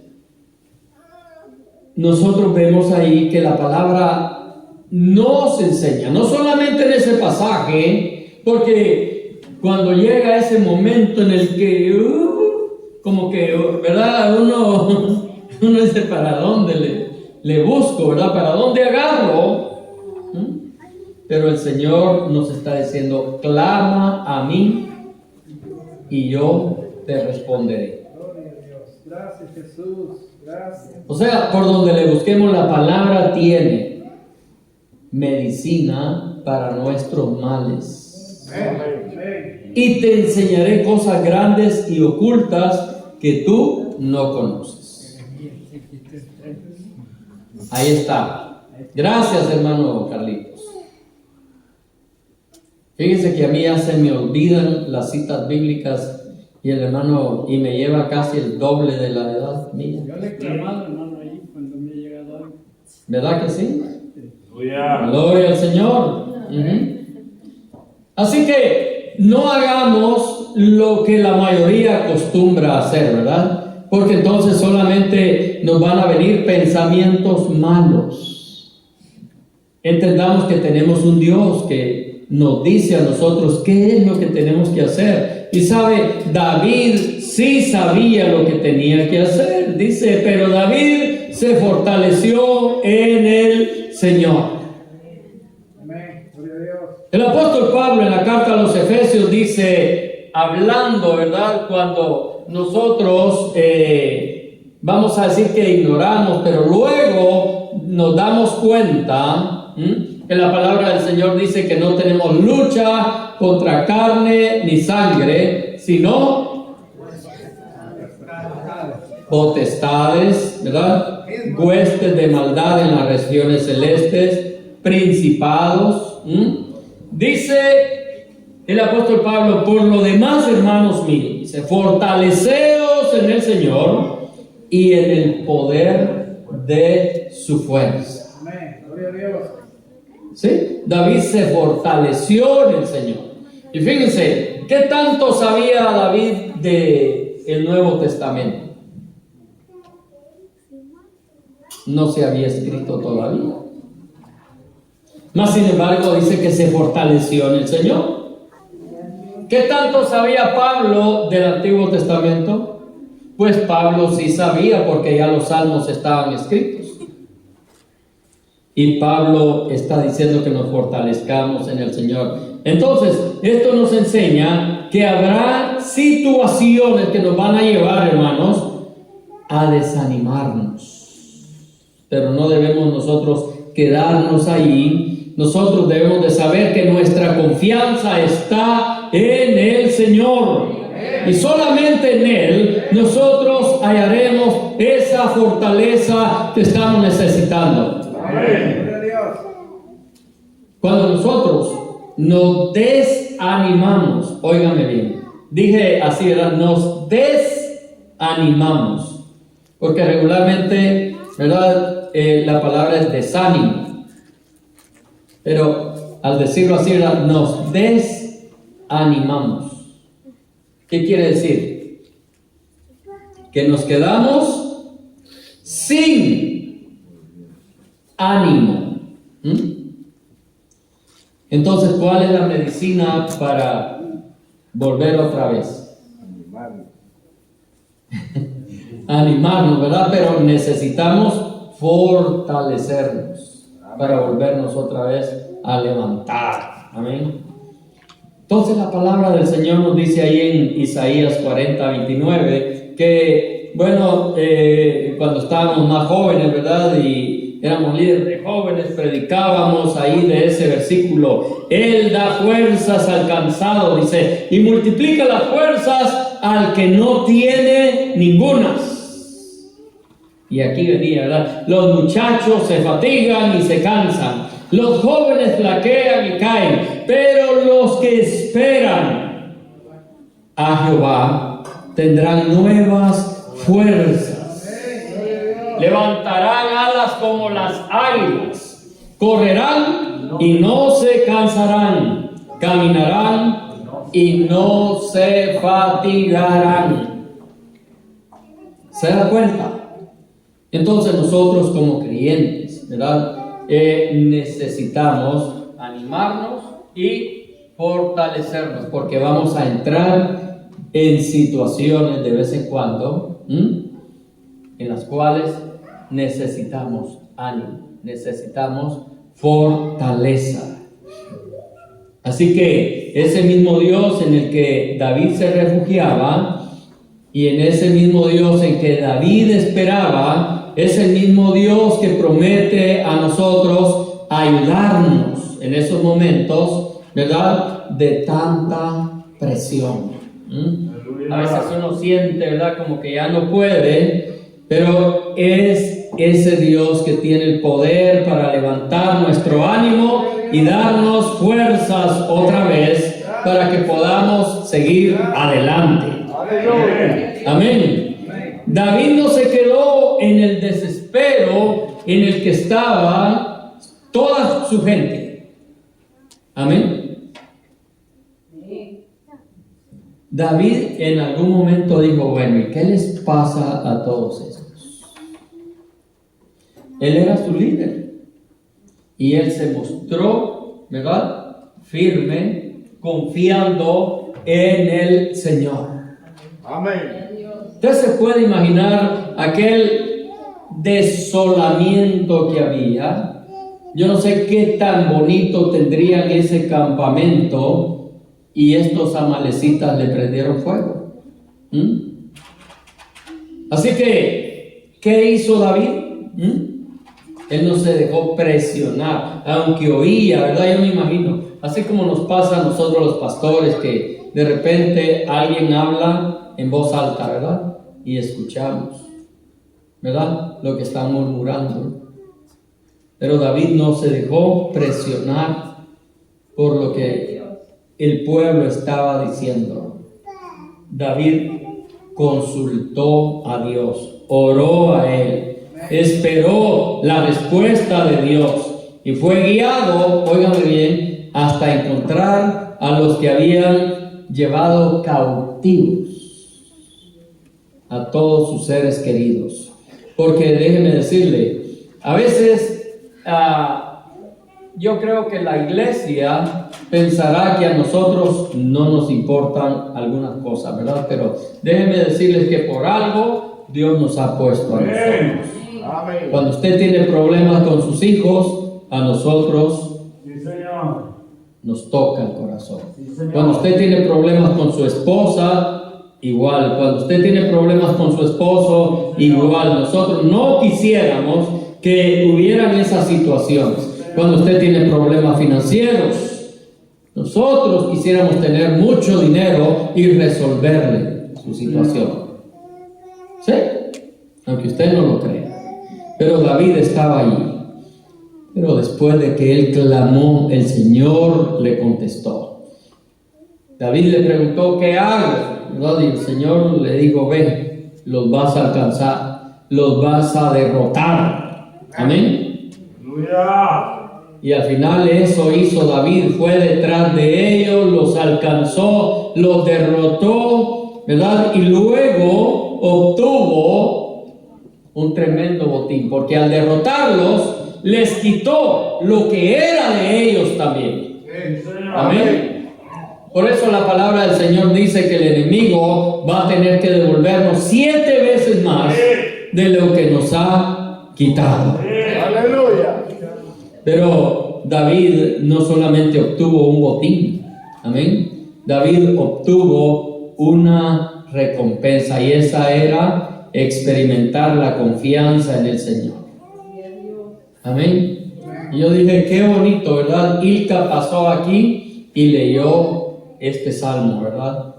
nosotros vemos ahí que la palabra nos enseña, no solamente en ese pasaje, porque cuando llega ese momento en el que, como que, ¿verdad? Uno dice, ¿para dónde le busco, ¿verdad? ¿Para dónde agarro? Pero el Señor nos está diciendo, clama a mí y yo te responderé.
Gloria a Dios. Gracias, Jesús. Gracias.
O sea, por donde le busquemos, la palabra tiene medicina para nuestros males.
Amén.
Y te enseñaré cosas grandes y ocultas que tú no conoces. Ahí está. Gracias, hermano Carlitos. Fíjense que a mí ya se me olvidan las citas bíblicas y el hermano, y me lleva casi el doble de la edad mía.
Yo le he clamado, hermano, ahí cuando me he llegado algo.
¿Verdad que sí?
Aleluya.
Gloria al Señor. Así que no hagamos lo que la mayoría acostumbra a hacer, ¿verdad? Porque entonces solamente nos van a venir pensamientos malos. Entendamos que tenemos un Dios que nos dice a nosotros qué es lo que tenemos que hacer. Y sabe, David sí sabía lo que tenía que hacer. Dice, pero David se fortaleció en el Señor.
Amén. Gloria a Dios.
El apóstol Pablo en la carta a los Efesios dice, hablando, ¿verdad? Cuando nosotros vamos a decir que ignoramos, pero luego nos damos cuenta que la palabra del Señor dice que no tenemos lucha contra carne ni sangre, sino potestades, ¿verdad? Huestes de maldad en las regiones celestes, principados. Dice el apóstol Pablo, por lo demás, hermanos míos, dice, fortaleceos en el Señor y en el poder de su fuerza.
Amén. Gloria a Dios.
¿Sí? David se fortaleció en el Señor. Y fíjense, ¿qué tanto sabía David del Nuevo Testamento? No se había escrito todavía. Mas sin embargo dice que se fortaleció en el Señor. ¿Qué tanto sabía Pablo del Antiguo Testamento? Pues Pablo sí sabía porque ya los salmos estaban escritos. Y Pablo está diciendo que nos fortalezcamos en el Señor. Entonces, esto nos enseña que habrá situaciones que nos van a llevar, hermanos, a desanimarnos. Pero no debemos nosotros quedarnos ahí. Nosotros debemos de saber que nuestra confianza está en el Señor. Y solamente en Él nosotros hallaremos esa fortaleza que estamos necesitando.
Amén.
Gloria a Dios.
Cuando nosotros nos desanimamos, óigame bien, dije así, ¿verdad? Nos desanimamos, porque regularmente, ¿verdad? La palabra es desánimo, pero al decirlo así, ¿verdad? Nos desanimamos. ¿Qué quiere decir? Que nos quedamos sin ánimo. Entonces, ¿cuál es la medicina para volver otra vez? Animarnos, ¿verdad? Pero necesitamos fortalecernos para volvernos otra vez a levantar. Amén. Entonces la palabra del Señor nos dice ahí en Isaías 40:29 que, bueno, cuando estábamos más jóvenes, ¿verdad? Y éramos líderes de jóvenes, predicábamos ahí de ese versículo. Él da fuerzas al cansado, dice, y multiplica las fuerzas al que no tiene ningunas. Y aquí venía, ¿verdad? Los muchachos se fatigan y se cansan. Los jóvenes flaquean y caen, pero los que esperan a Jehová tendrán nuevas fuerzas. Levantarán alas como las águilas, correrán y no se cansarán, caminarán y no se fatigarán. ¿Se da cuenta? Entonces nosotros como creyentes, ¿verdad? Necesitamos animarnos y fortalecernos, porque vamos a entrar en situaciones de vez en cuando en las cuales necesitamos ánimo, necesitamos fortaleza. Así que ese mismo Dios en el que David se refugiaba y en ese mismo Dios en que David esperaba, es el mismo Dios que promete a nosotros ayudarnos en esos momentos, ¿verdad? De tanta presión. A veces uno siente, ¿verdad? Como que ya no puede, pero es ese Dios que tiene el poder para levantar nuestro ánimo y darnos fuerzas otra vez para que podamos seguir adelante. Amén. David no se quedó en el desespero en el que estaba toda su gente. Amén. David en algún momento dijo, bueno, ¿y qué les pasa a todos estos? Él era su líder y él se mostró, ¿verdad?, firme, confiando en el Señor.
Amén.
Usted se puede imaginar aquel desolamiento que había. Yo no sé qué tan bonito tendrían ese campamento y estos amalecitas le prendieron fuego. Así que, ¿qué hizo David? Él no se dejó presionar, aunque oía, ¿verdad? Yo me imagino, así como nos pasa a nosotros los pastores, que de repente alguien habla en voz alta, ¿verdad? Y escuchamos, ¿verdad?, lo que están murmurando. Pero David no se dejó presionar por lo que el pueblo estaba diciendo. David consultó a Dios, oró a Él, esperó la respuesta de Dios y fue guiado, óigame bien, hasta encontrar a los que habían llevado cautivos a todos sus seres queridos. Porque déjeme decirle, a veces yo creo que la iglesia pensará que a nosotros no nos importan algunas cosas, ¿verdad? Pero déjenme decirles que por algo Dios nos ha puesto a nosotros.
Amén.
Cuando usted tiene problemas con sus hijos, a nosotros
Sí, Señor.
nos toca el corazón.
Sí, Señor.
Cuando usted tiene problemas con su esposa, igual. Cuando usted tiene problemas con su esposo, igual. Nosotros no quisiéramos que hubieran esas situaciones. Cuando usted tiene problemas financieros, nosotros quisiéramos tener mucho dinero y resolverle su situación. ¿Sí? Aunque usted no lo crea. Pero David estaba allí. Pero después de que él clamó, el Señor le contestó. David le preguntó, ¿qué hago? ¿Verdad? Y el Señor le dijo, ven, los vas a alcanzar, los vas a derrotar. Amén.
Aleluya.
Y al final eso hizo David, fue detrás de ellos, los alcanzó, los derrotó, ¿verdad? Y luego obtuvo un tremendo botín, porque al derrotarlos, les quitó lo que era de ellos también.
Sí, Señor.
Amén. Por eso la palabra del Señor dice que el enemigo va a tener que devolvernos 7 veces más de lo que nos ha quitado.
Aleluya.
Pero David no solamente obtuvo un botín, amén. David obtuvo una recompensa y esa era experimentar la confianza en el Señor. Amén. Y yo dije, qué bonito, ¿verdad? Ilka pasó aquí y leyó este salmo, ¿verdad?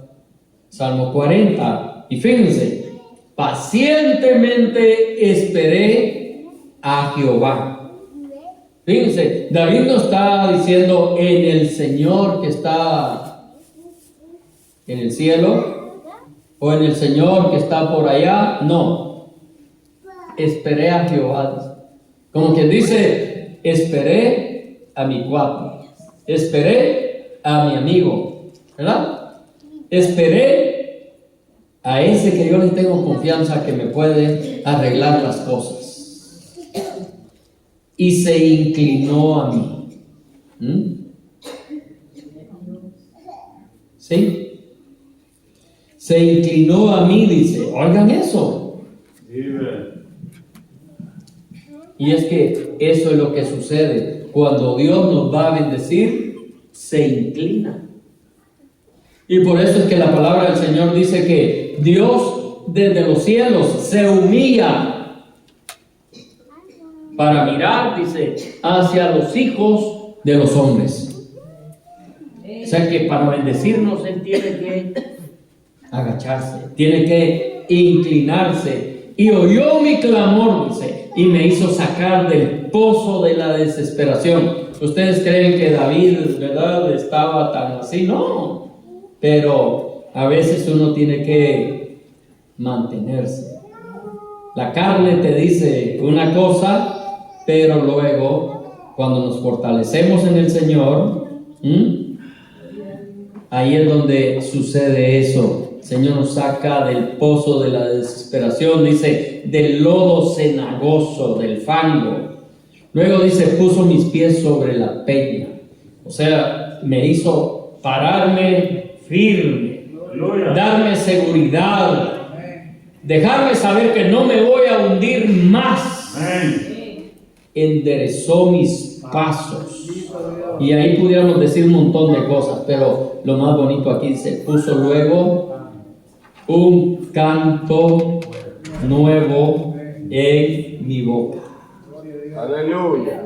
Salmo 40. Y fíjense, pacientemente esperé a Jehová. Fíjense, David no está diciendo en el Señor que está en el cielo o en el Señor que está por allá. No, esperé a Jehová. Como quien dice, esperé a mi cuate, esperé a mi amigo, ¿verdad? Esperé a ese que yo le tengo confianza que me puede arreglar las cosas. Y se inclinó a mí. ¿Sí? Se inclinó a mí, dice. Oigan eso.
Vive.
Y es que eso es lo que sucede. Cuando Dios nos va a bendecir, se inclina. Y por eso es que la palabra del Señor dice que Dios desde los cielos se humilla para mirar, dice, hacia los hijos de los hombres. O sea que para bendecirnos Él tiene que agacharse, tiene que inclinarse. Y oyó mi clamor, dice, y me hizo sacar del pozo de la desesperación. ¿Ustedes creen que David, verdad, estaba tan así? No, pero a veces uno tiene que mantenerse. La carne te dice una cosa, pero luego cuando nos fortalecemos en el Señor, ahí es donde sucede eso. El Señor nos saca del pozo de la desesperación, dice, del lodo cenagoso, del fango. Luego dice, puso mis pies sobre la peña. O sea, me hizo pararme firme, darme seguridad, dejarme saber que no me voy a hundir más. Enderezó mis pasos. Y ahí pudiéramos decir un montón de cosas, pero lo más bonito aquí dice, puso luego un canto nuevo en mi boca.
Aleluya.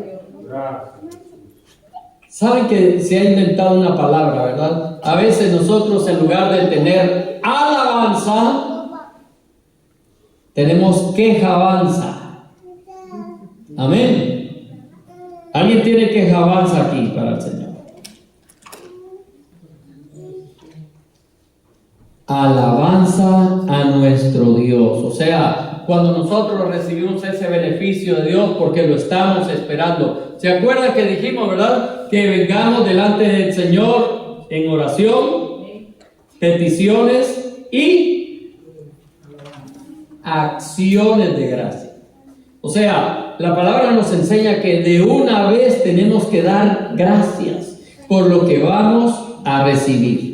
Saben que se ha inventado una palabra, ¿verdad? A veces nosotros, en lugar de tener alabanza, tenemos quejabanza. Amén. ¿Alguien tiene quejabanza aquí para el Señor? Alabanza a nuestro Dios. O sea, cuando nosotros recibimos ese beneficio de Dios porque lo estamos esperando. ¿Se acuerdan que dijimos, verdad? Que vengamos delante del Señor en oración, peticiones y acciones de gracia. O sea, la palabra nos enseña que de una vez tenemos que dar gracias por lo que vamos a recibir.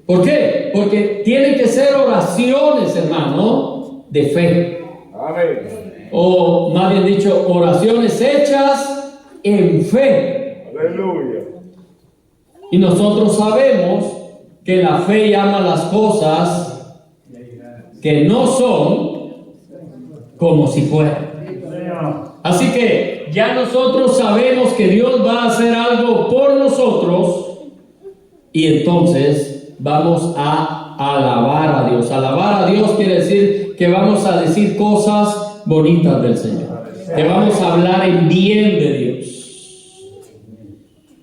¿Por qué? Porque tienen que ser oraciones, hermano, de fe.
Amén.
O más bien dicho, oraciones hechas en fe.
Aleluya.
Y nosotros sabemos que la fe llama las cosas que no son como si fueran. Así que ya nosotros sabemos que Dios va a hacer algo por nosotros y entonces vamos a alabar a Dios. Alabar a Dios quiere decir que vamos a decir cosas bonitas del Señor, que vamos a hablar en bien de Dios.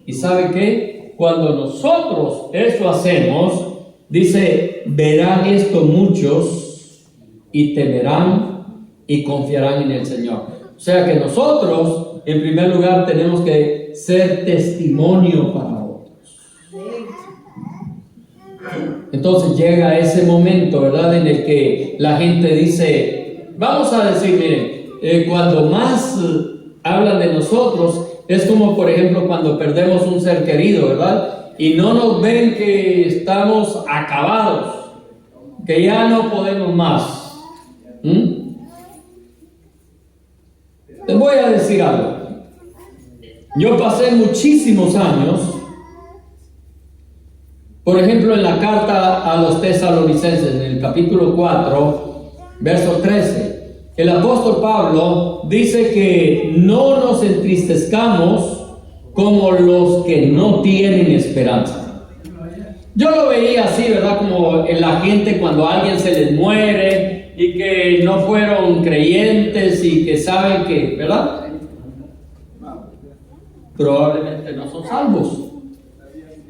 ¿Y sabe qué? Cuando nosotros eso hacemos, dice, verán esto muchos y temerán y confiarán en el Señor. O sea que nosotros, en primer lugar, tenemos que ser testimonio para otros. Entonces llega ese momento, ¿verdad?, en el que la gente dice, vamos a decir, miren, cuando más hablan de nosotros, es como, por ejemplo, cuando perdemos un ser querido, ¿verdad? Y no nos ven que estamos acabados, que ya no podemos más. Les voy a decir algo. Yo pasé muchísimos años, por ejemplo, en la carta a los tesalonicenses, en el capítulo 4, verso 13, el apóstol Pablo dice que no nos entristezcamos como los que no tienen esperanza. Yo lo veía así, ¿verdad? Como en la gente cuando a alguien se les muere y que no fueron creyentes y que saben que, ¿verdad? Probablemente no son salvos.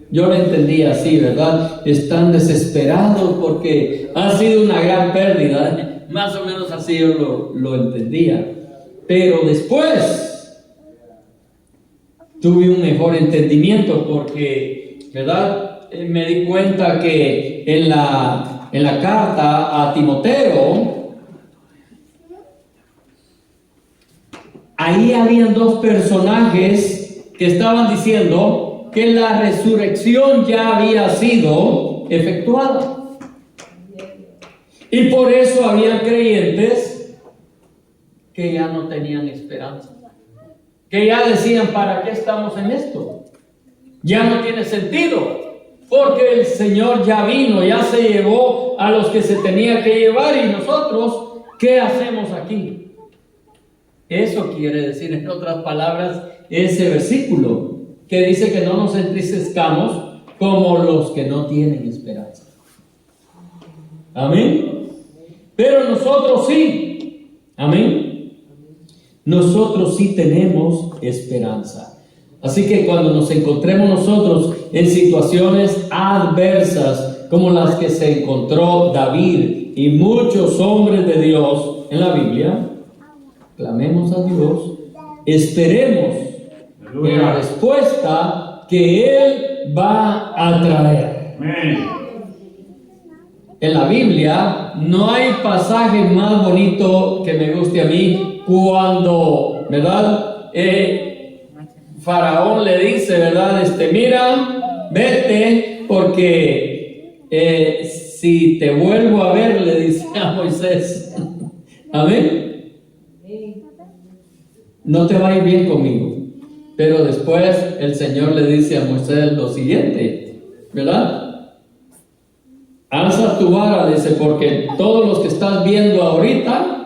Yo lo entendía así, ¿verdad? Están desesperados porque ha sido una gran pérdida. Más o menos así yo lo entendía. Pero después tuve un mejor entendimiento porque, ¿verdad? Me di cuenta que en la carta a Timoteo, ahí habían dos personajes que estaban diciendo que la resurrección ya había sido efectuada. Y por eso habían creyentes que ya no tenían esperanza. Que ya decían, ¿para qué estamos en esto? Ya no tiene sentido. Porque el Señor ya vino, ya se llevó a los que se tenía que llevar. Y nosotros, ¿qué hacemos aquí? Eso quiere decir, en otras palabras, ese versículo que dice que no nos entristezcamos como los que no tienen esperanza. Amén. Pero nosotros sí. Amén. nosotros sí tenemos esperanza. Así que cuando nos encontremos nosotros en situaciones adversas como las que se encontró David y muchos hombres de Dios en la Biblia, clamemos a Dios, esperemos en la respuesta que Él va a traer. En la Biblia no hay pasaje más bonito que me guste a mí cuando, ¿verdad? Faraón le dice, ¿verdad? Mira, vete porque si te vuelvo a ver, le dice a Moisés. Amén. No te va a ir bien conmigo. Pero después el Señor le dice a Moisés lo siguiente, ¿verdad? Alza tu vara, dice, porque todos los que estás viendo ahorita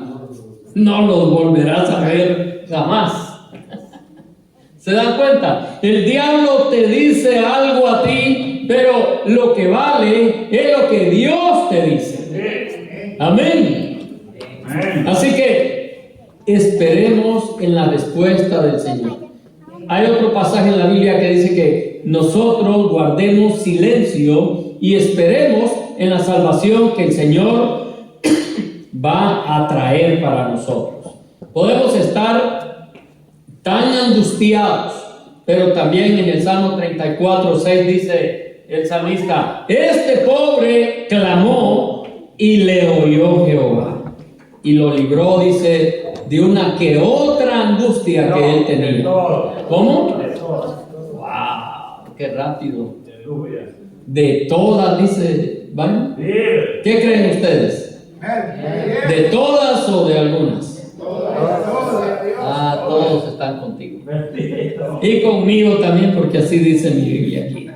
no los volverás a ver jamás. ¿Se dan cuenta? El diablo te dice algo a ti, pero lo que vale es lo que Dios te dice. Amén. Así que esperemos en la respuesta del Señor. Hay otro pasaje en la Biblia que dice que nosotros guardemos silencio y esperemos en la salvación que el Señor va a traer para nosotros. Podemos estar tan angustiados, pero también en el Salmo 34:6 dice el salmista: este pobre clamó y le oyó Jehová y lo libró, dice, de una que otra angustia que él tenía. ¿Cómo? ¡Wow! ¡Qué rápido! De todas, dice, ¿vale? ¿Qué creen ustedes? ¿De todas o de algunas? Ah, todos están contigo. Y conmigo también, porque así dice mi Biblia aquí.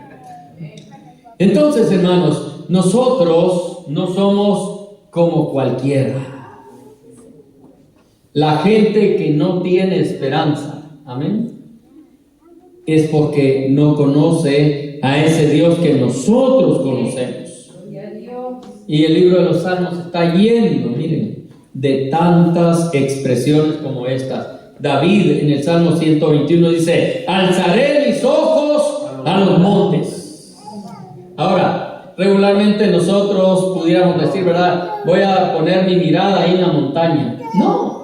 Entonces, hermanos, nosotros no somos como cualquiera. La gente que no tiene esperanza, amén, es porque no conoce a ese Dios que nosotros conocemos. Y el libro de los Salmos está lleno, miren, de tantas expresiones como estas. David en el Salmo 121 dice: alzaré mis ojos a los montes. Ahora, regularmente nosotros pudiéramos decir, ¿verdad? Voy a poner mi mirada ahí en la montaña. No.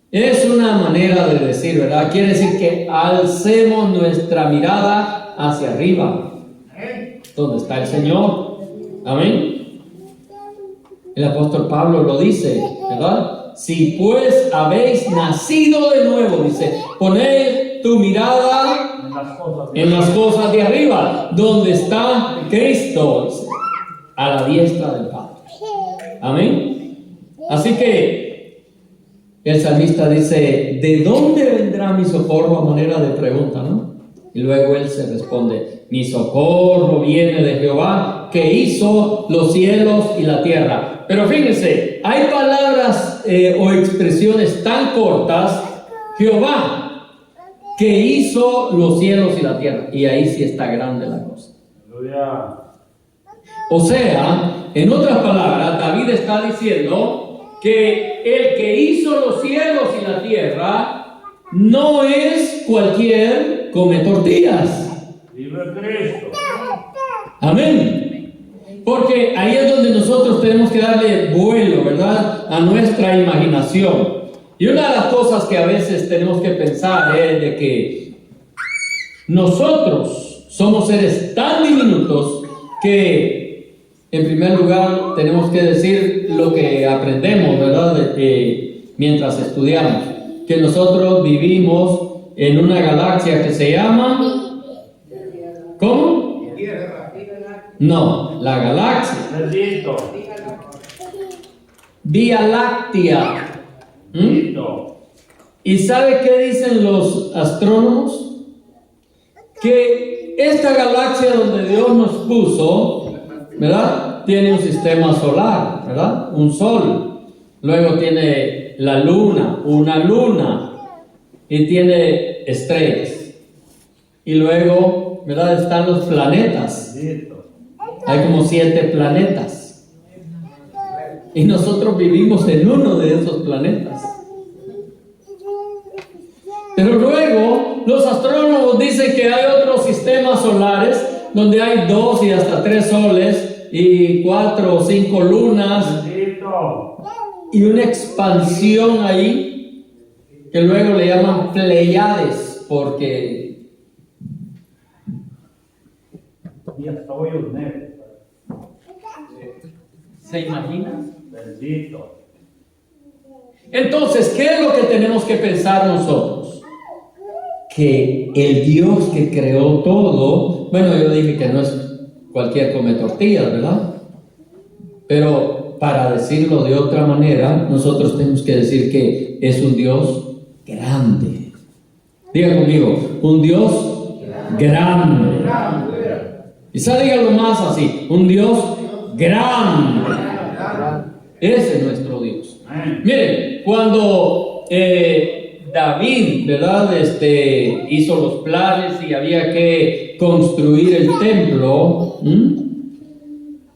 Es una manera de decir, ¿verdad? Quiere decir que alcemos nuestra mirada hacia arriba, donde está el Señor. Amén. El apóstol Pablo lo dice, ¿verdad? Si pues habéis nacido de nuevo, dice, poned tu mirada en las cosas de arriba, donde está Cristo, a la diestra del Padre. Amén. Así que el salmista dice: ¿de dónde vendrá mi socorro? A manera de pregunta, ¿no? Y luego él se responde: mi socorro viene de Jehová, que hizo los cielos y la tierra. Pero fíjense, hay palabras o expresiones tan cortas: Jehová, que hizo los cielos y la tierra. Y ahí sí está grande la cosa. O sea, en otras palabras, David está diciendo que el que hizo los cielos y la tierra no es cualquier come tortillas. Amén. Porque ahí es donde nosotros tenemos que darle vuelo, ¿verdad?, a nuestra imaginación. Y una de las cosas que a veces tenemos que pensar es de que nosotros somos seres tan diminutos que, en primer lugar, tenemos que decir lo que aprendemos, ¿verdad?, mientras estudiamos, que nosotros vivimos en una galaxia que se llama... ¿Cómo? No, la galaxia. Vía Láctea. ¿Y sabe qué dicen los astrónomos? Que esta galaxia donde Dios nos puso, ¿verdad?, tiene un sistema solar, ¿verdad?, un sol. Luego tiene la luna, una luna, y tiene estrellas. Y luego, ¿verdad?, están los planetas. Hay como 7 planetas. Y nosotros vivimos en uno de esos planetas. Pero luego los astrónomos dicen que hay otros sistemas solares donde hay 2 y hasta 3 soles y 4 o 5 lunas y una expansión ahí que luego le llaman Pleiades, porque
Y hasta hoy os negros.
¿se imaginan?
Bendito.
Entonces, ¿qué es lo que tenemos que pensar nosotros? Que el Dios que creó todo, bueno, yo dije que no es cualquier come tortillas, ¿verdad? Pero para decirlo de otra manera, nosotros tenemos que decir que es un Dios grande. Diga conmigo, un Dios grande. Quizá dígalo más así, un Dios grande. Ese es nuestro Dios. Miren, cuando David, ¿verdad? Hizo los planes y había que construir el templo,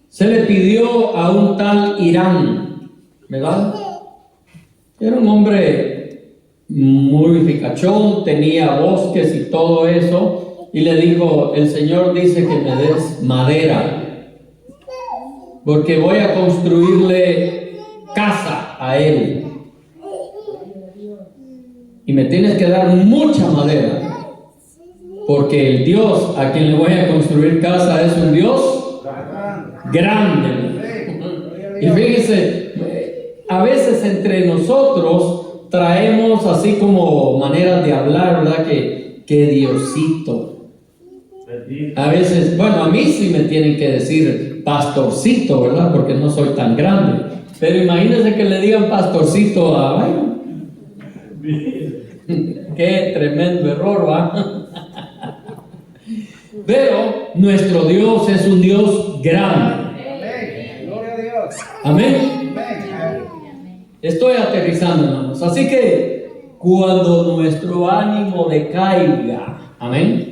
se le pidió a un tal Irán, ¿verdad? Era un hombre muy ricachón, tenía bosques y todo eso, y le dijo, el Señor dice que me des madera, porque voy a construirle casa a él. Y me tienes que dar mucha madera, porque el Dios a quien le voy a construir casa es un Dios grande. Y fíjense, a veces entre nosotros traemos así como maneras de hablar, ¿verdad? Que Diosito. A veces, bueno, a mí sí me tienen que decir pastorcito, ¿verdad? Porque no soy tan grande. Pero imagínense que le digan pastorcito a... Bueno, qué tremendo error, ¿va? Pero nuestro Dios es un Dios grande.
Gloria a Dios.
Amén. Estoy aterrizando, hermanos. Así que cuando nuestro ánimo decaiga, amén.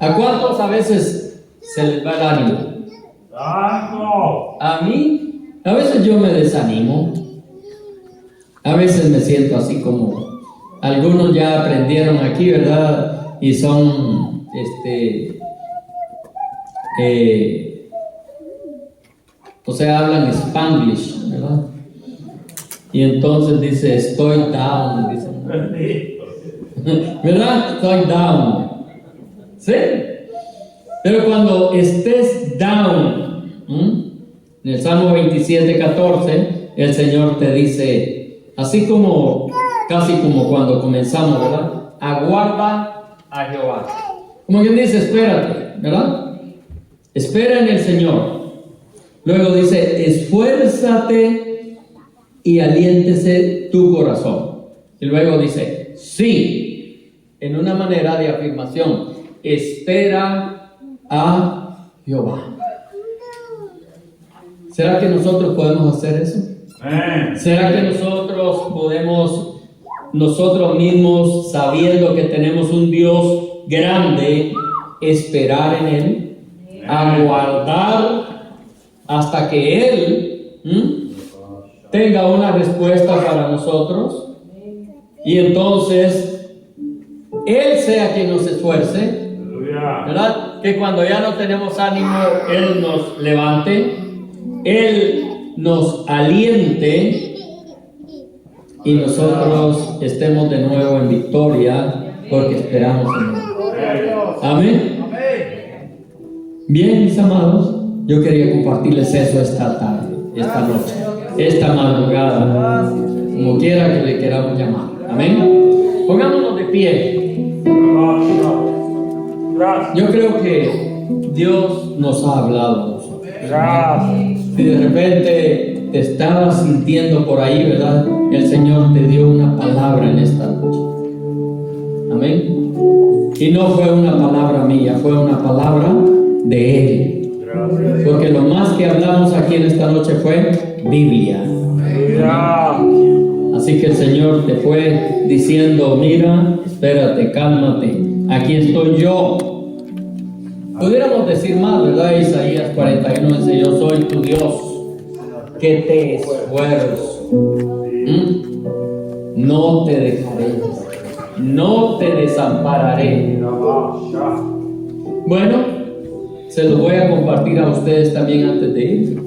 ¿A cuántos a veces se les va el ánimo?
¡Santo!
A mí, a veces yo me desanimo. A veces me siento así como algunos ya aprendieron aquí, ¿verdad? Y son, o sea, hablan Spanglish, ¿verdad? Y entonces dice, estoy down, dice.
Bendito.
¿Verdad? Estoy down. ¿Sí? Pero cuando estés down, en el Salmo 27:14, el Señor te dice, así como, casi como cuando comenzamos, ¿verdad? Aguarda a Jehová. Como quien dice, espérate, ¿verdad? Espera en el Señor. Luego dice, esfuérzate y aliéntese tu corazón. Y luego dice, sí, en una manera de afirmación, espera a Jehová. ¿Será que nosotros podemos hacer eso? ¿Será que nosotros podemos, nosotros mismos, sabiendo que tenemos un Dios grande, esperar en Él, aguardar hasta que Él tenga una respuesta para nosotros? Y entonces Él sea quien nos esfuerce, ¿verdad? Que cuando ya no tenemos ánimo, Él nos levante, Él nos aliente y nosotros estemos de nuevo en victoria porque esperamos en Él. Amén. Bien, mis amados, yo quería compartirles eso esta tarde, esta noche, esta madrugada, como quiera que le queramos llamar. Amén. Pongámonos de pie. Yo creo que Dios nos ha hablado a nosotros. Si de repente te estabas sintiendo por ahí, ¿verdad? El Señor te dio una palabra en esta noche. Amén. Y no fue una palabra mía, fue una palabra de Él. Porque lo más que hablamos aquí en esta noche fue Biblia. Así que el Señor te fue diciendo, mira, espérate, cálmate, aquí estoy yo. Pudiéramos decir más, ¿verdad? Isaías 41 dice, yo soy tu Dios, que te esfuerzo. no te dejaré, no te desampararé. Bueno, se los voy a compartir a ustedes también antes de ir.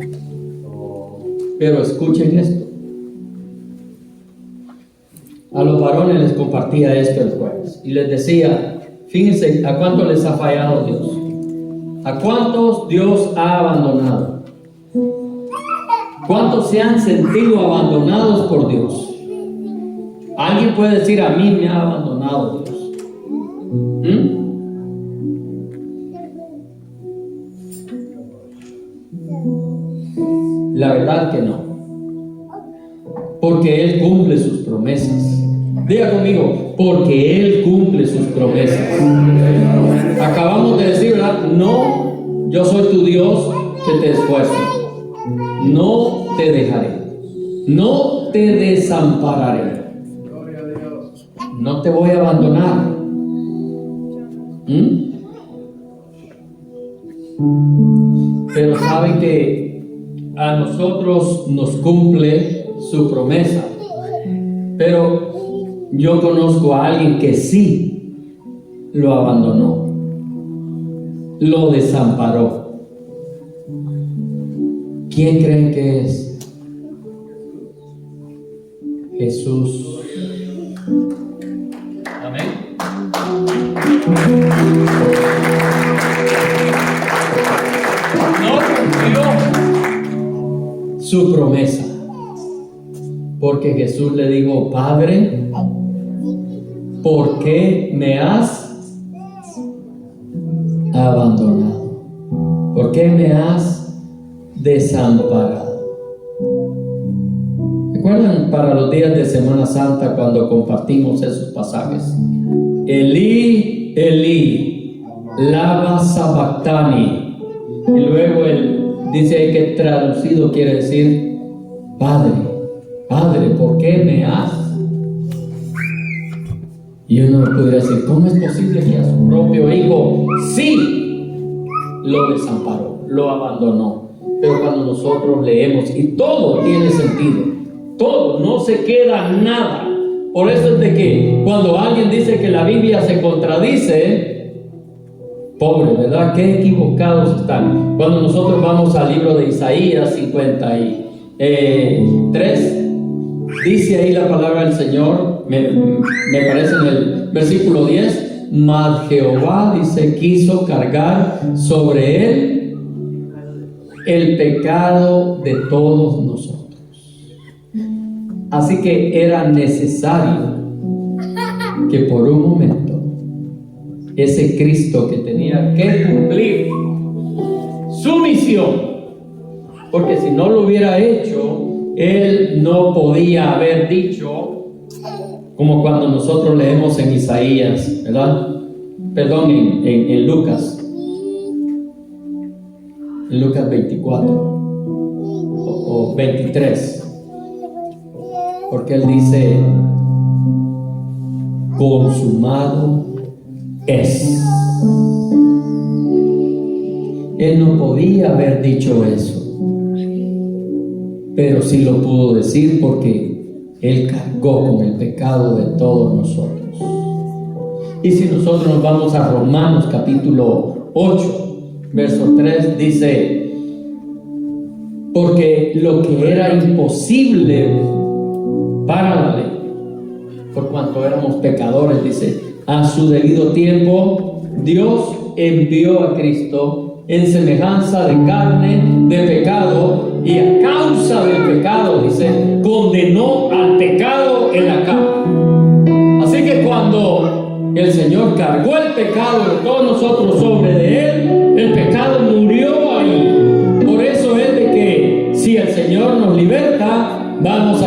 Pero escuchen esto. A los varones les compartía esto el jueves y les decía, fíjense a cuánto les ha fallado Dios, a cuántos Dios ha abandonado, cuántos se han sentido abandonados por Dios. Alguien puede decir, a mí me ha abandonado Dios. La verdad que no, porque Él cumple sus promesas. Diga conmigo, porque Él cumple sus promesas. Acabamos de decir, ¿verdad? No, yo soy tu Dios que te esfuerzo. No te dejaré, no te desampararé, no te voy a abandonar. Pero saben que a nosotros nos cumple su promesa. Pero yo conozco a alguien que sí lo abandonó, lo desamparó. ¿Quién creen que es? Jesús. Amén. No cumplió su promesa, porque Jesús le dijo, Padre, ¿por qué me has abandonado? ¿Por qué me has desamparado? ¿Recuerdan para los días de Semana Santa cuando compartimos esos pasajes? Elí, Elí, lama sabactani. Y luego él dice ahí que traducido quiere decir, Padre, Padre, ¿por qué me has? Y uno pudiera decir, ¿cómo es posible que a su propio hijo sí lo desamparó, lo abandonó? Pero cuando nosotros leemos, y todo tiene sentido, todo, no se queda nada. Por eso es de que cuando alguien dice que la Biblia se contradice, pobre, ¿verdad? Qué equivocados están. Cuando nosotros vamos al libro de Isaías 53, dice ahí la palabra del Señor, me parece en el versículo 10, mas Jehová, dice, quiso cargar sobre él el pecado de todos nosotros. Así que era necesario que por un momento ese Cristo que tenía que cumplir su misión, porque si no lo hubiera hecho, Él no podía haber dicho, como cuando nosotros leemos en Isaías, ¿verdad? Perdón, en Lucas 24 o 23, porque Él dice, consumado es. Él no podía haber dicho eso, pero sí lo pudo decir porque Él cargó con el pecado de todos nosotros. Y si nosotros nos vamos a Romanos capítulo 8, verso 3, dice, porque lo que era imposible para la ley, por cuanto éramos pecadores, dice, a su debido tiempo Dios envió a Cristo en semejanza de carne de pecado, y a causa del pecado, dice, condenó al pecado en la carne. Así que cuando el Señor cargó el pecado de todos nosotros sobre de Él, el pecado murió ahí. Por eso es de que si el Señor nos liberta, vamos a